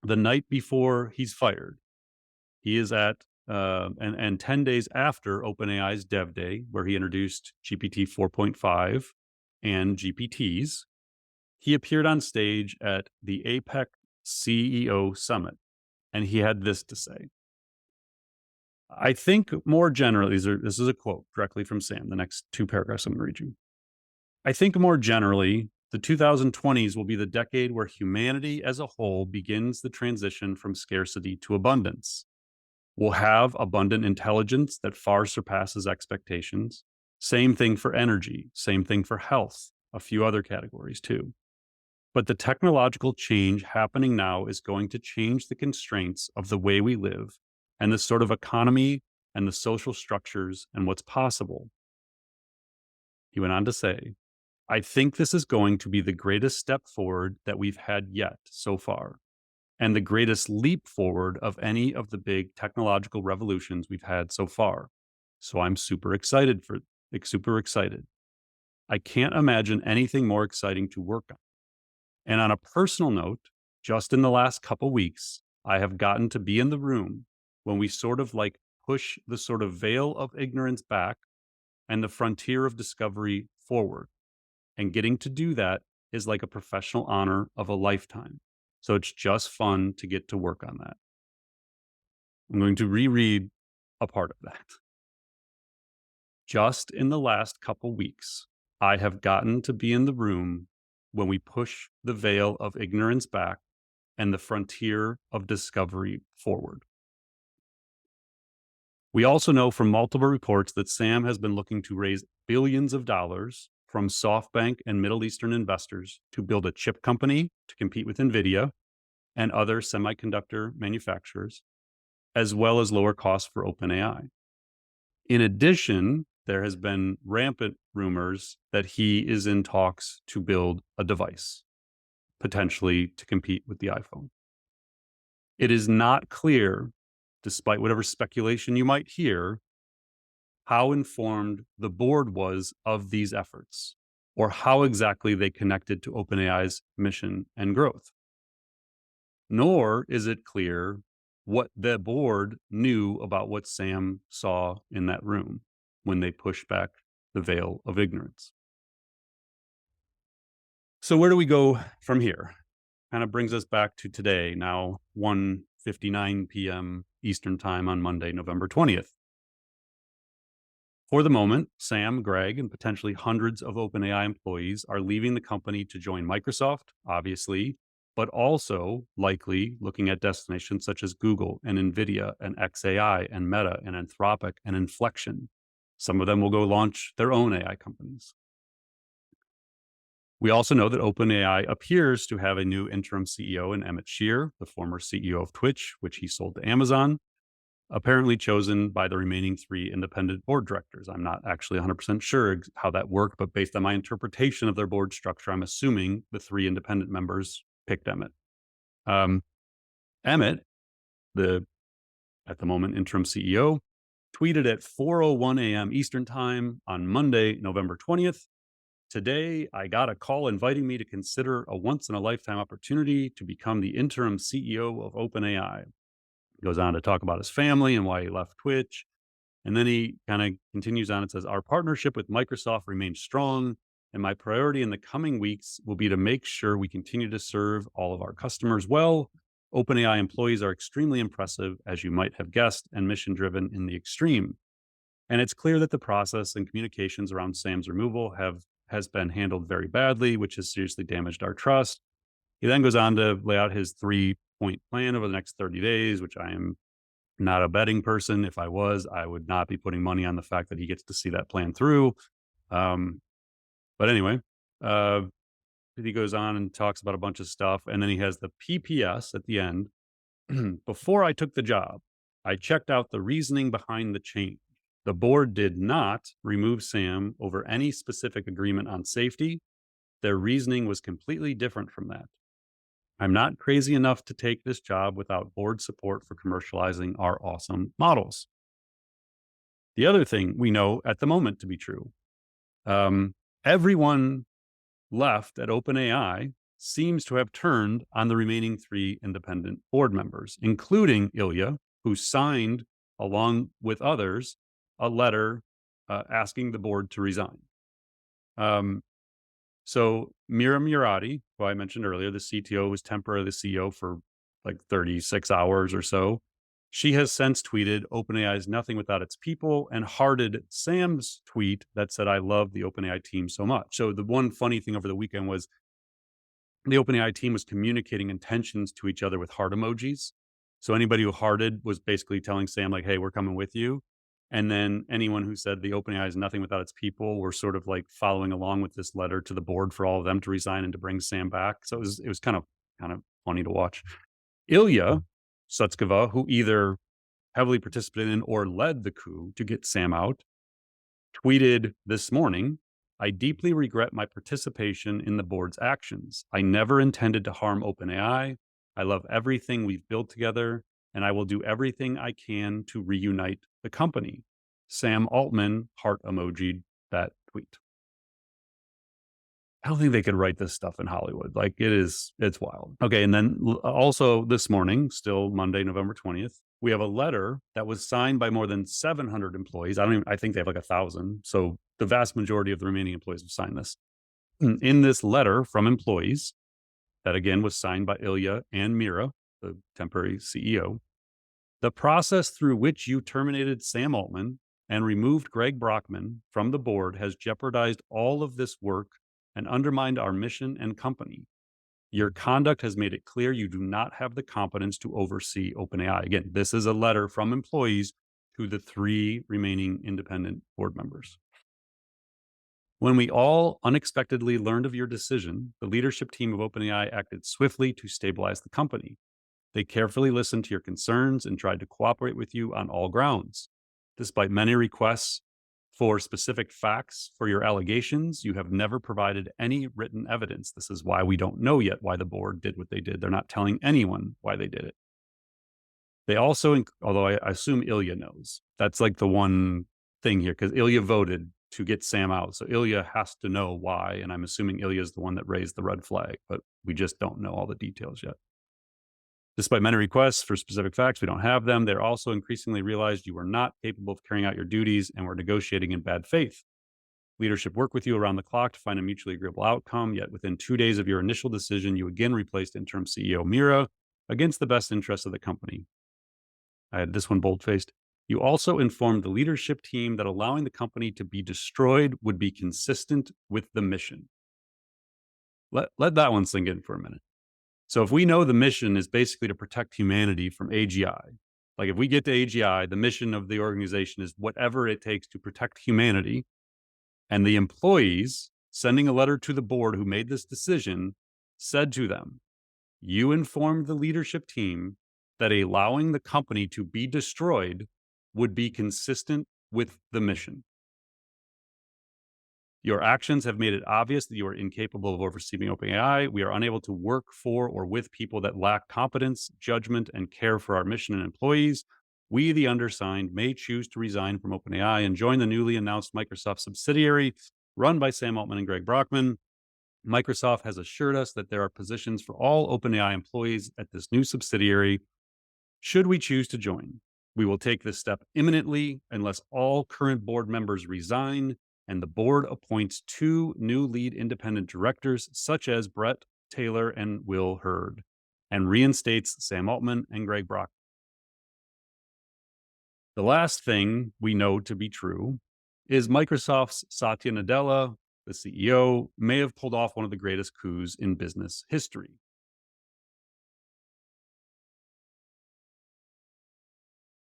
the night before he's fired, he is at, and 10 days after OpenAI's Dev Day, where he introduced GPT 4.5 and GPTs, he appeared on stage at the APEC CEO Summit, and he had this to say. I think more generally, this is a quote directly from Sam, the next two paragraphs I'm going to read you. I think more generally, the 2020s will be the decade where humanity as a whole begins the transition from scarcity to abundance. We'll have abundant intelligence that far surpasses expectations. Same thing for energy, same thing for health, a few other categories too. But the technological change happening now is going to change the constraints of the way we live and the sort of economy and the social structures and what's possible. He went on to say, I think this is going to be the greatest step forward that we've had yet so far, and the greatest leap forward of any of the big technological revolutions we've had so far. So I'm super excited. I can't imagine anything more exciting to work on. And on a personal note, just in the last couple weeks, I have gotten to be in the room when we sort of like push the sort of veil of ignorance back and the frontier of discovery forward. And getting to do that is like a professional honor of a lifetime. So it's just fun to get to work on that. I'm going to reread a part of that. Just in the last couple weeks, I have gotten to be in the room when we push the veil of ignorance back and the frontier of discovery forward. We also know from multiple reports that Sam has been looking to raise billions of dollars from SoftBank and Middle Eastern investors to build a chip company to compete with NVIDIA and other semiconductor manufacturers, as well as lower costs for OpenAI. In addition, there has been rampant rumors that he is in talks to build a device, potentially to compete with the iPhone. It is not clear, despite whatever speculation you might hear, how informed the board was of these efforts, or how exactly they connected to OpenAI's mission and growth. Nor is it clear what the board knew about what Sam saw in that room when they pushed back the veil of ignorance. So where do we go from here? Kind of brings us back to today, now 1:59 p.m. Eastern Time on Monday, November 20th. For the moment, Sam, Greg, and potentially hundreds of OpenAI employees are leaving the company to join Microsoft, obviously, but also likely looking at destinations such as Google and NVIDIA and xAI and Meta and Anthropic and Inflection. Some of them will go launch their own AI companies. We also know that OpenAI appears to have a new interim CEO in Emmett Shear, the former CEO of Twitch, which he sold to Amazon, apparently chosen by the remaining 3 independent board directors. I'm not actually 100% sure how that worked, but based on my interpretation of their board structure, I'm assuming the 3 independent members picked Emmett. Emmett, at the moment interim CEO, tweeted at 4:01 a.m. Eastern Time on Monday, November 20th. Today, I got a call inviting me to consider a once-in-a-lifetime opportunity to become the interim CEO of OpenAI. He goes on to talk about his family and why he left Twitch. And then he kind of continues on and says, our partnership with Microsoft remains strong, and my priority in the coming weeks will be to make sure we continue to serve all of our customers well. OpenAI employees are extremely impressive, as you might have guessed, and mission-driven in the extreme. And it's clear that the process and communications around Sam's removal has been handled very badly, which has seriously damaged our trust. He then goes on to lay out his 3-point plan over the next 30 days, which I am not a betting person. If I was, I would not be putting money on the fact that he gets to see that plan through. But anyway, he goes on and talks about a bunch of stuff. And then he has the PPS at the end. Before I took the job, I checked out the reasoning behind the change. The board did not remove Sam over any specific agreement on safety. Their reasoning was completely different from that. I'm not crazy enough to take this job without board support for commercializing our awesome models. The other thing we know at the moment to be true, everyone left at OpenAI seems to have turned on the remaining 3 independent board members, including Ilya, who signed, along with others, a letter asking the board to resign. So Mira Murati, who I mentioned earlier, the CTO, was temporarily the CEO for like 36 hours or so. She has since tweeted, OpenAI is nothing without its people, and hearted Sam's tweet that said, I love the OpenAI team so much. So the one funny thing over the weekend was the OpenAI team was communicating intentions to each other with heart emojis. So anybody who hearted was basically telling Sam, like, hey, we're coming with you. And then anyone who said the OpenAI is nothing without its people were sort of like following along with this letter to the board for all of them to resign and to bring Sam back. So it was kind of funny to watch. Ilya Sutskever, who either heavily participated in or led the coup to get Sam out, tweeted this morning, I deeply regret my participation in the board's actions. I never intended to harm OpenAI. I love everything we've built together, and I will do everything I can to reunite the company. Sam Altman heart emojied that tweet. I don't think they could write this stuff in Hollywood. Like it's wild. Okay. And then also this morning, still Monday, November 20th, we have a letter that was signed by more than 700 employees. I think they have like 1,000. So the vast majority of the remaining employees have signed this. In this letter from employees, that again was signed by Ilya and Mira, the temporary CEO, the process through which you terminated Sam Altman and removed Greg Brockman from the board has jeopardized all of this work and undermined our mission and company. Your conduct has made it clear you do not have the competence to oversee OpenAI. Again, this is a letter from employees to the 3 remaining independent board members. When we all unexpectedly learned of your decision, the leadership team of OpenAI acted swiftly to stabilize the company. They carefully listened to your concerns and tried to cooperate with you on all grounds. Despite many requests for specific facts for your allegations, you have never provided any written evidence. This is why we don't know yet why the board did what they did. They're not telling anyone why they did it. They also, although I assume Ilya knows, that's like the one thing here, because Ilya voted to get Sam out. So Ilya has to know why. And I'm assuming Ilya is the one that raised the red flag, but we just don't know all the details yet. Despite many requests for specific facts, we don't have them. They're also increasingly realized you were not capable of carrying out your duties and were negotiating in bad faith. Leadership worked with you around the clock to find a mutually agreeable outcome, yet within 2 days of your initial decision, you again replaced interim CEO Mira against the best interests of the company. I had this one bold-faced. You also informed the leadership team that allowing the company to be destroyed would be consistent with the mission. Let that one sink in for a minute. So if we know the mission is basically to protect humanity from AGI, like if we get to AGI, the mission of the organization is whatever it takes to protect humanity, and the employees sending a letter to the board who made this decision said to them, you informed the leadership team that allowing the company to be destroyed would be consistent with the mission. Your actions have made it obvious that you are incapable of overseeing OpenAI. We are unable to work for or with people that lack competence, judgment, and care for our mission and employees. We, the undersigned, may choose to resign from OpenAI and join the newly announced Microsoft subsidiary run by Sam Altman and Greg Brockman. Microsoft has assured us that there are positions for all OpenAI employees at this new subsidiary. Should we choose to join, we will take this step imminently unless all current board members resign and the board appoints 2 new lead independent directors, such as Brett Taylor and Will Hurd, and reinstates Sam Altman and Greg Brock. The last thing we know to be true is Microsoft's Satya Nadella, the CEO, may have pulled off one of the greatest coups in business history.